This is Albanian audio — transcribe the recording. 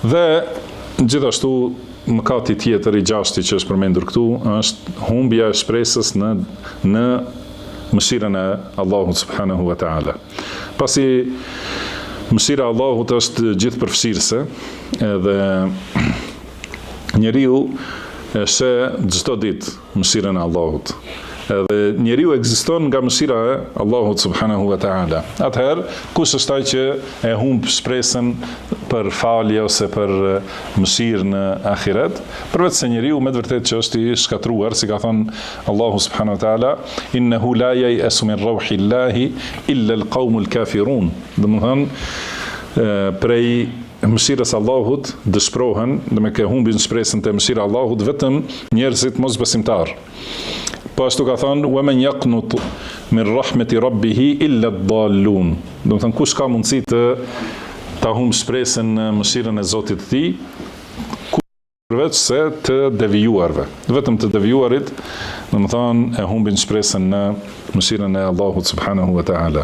Dhe gjithashtu mëkati tjetër i gjashti që është përmendur këtu është humbja e shpresës në mëshirën e Allahut subhanahu wa ta'ala. Pasi mëshira e Allahut është gjithëpërfshirëse, edhe njeriu e sheh çdo ditë mëshirën e Allahut. Edhe njeriu ekziston nga mëshira e Allahut subhanahu wa ta'ala. Atëherë, kush është ai që e humb shpresën për falje ose për mëshirë në ahiret, përveç se njeriu me të vërtetë që është i shkatruar, si ka thënë Allahu subhanahu wa ta'ala, innehu la ya'asu min rauhillahi illa al-qaumul kafirun. Domethënë prej mëshirës Allahut dëshpërohen, dhe me ke humbin shpresën të mëshira Allahut vetëm njerëzit mosbesimtar. Po ashtu ka thënë وَمَنْ يَقْنُطُ مِنْ رَحْمَةِ رَبِّهِ إِلَّا الضَّالُّونَ. Do të thënë kush ka mundësi ta humb shpresën në mëshirën e Zotit të tij, përveç se të devijuarve. Vetëm të devijuarit, do të thënë e humbin shpresën në mëshirën e Allahut subhanahu wa ta'ala.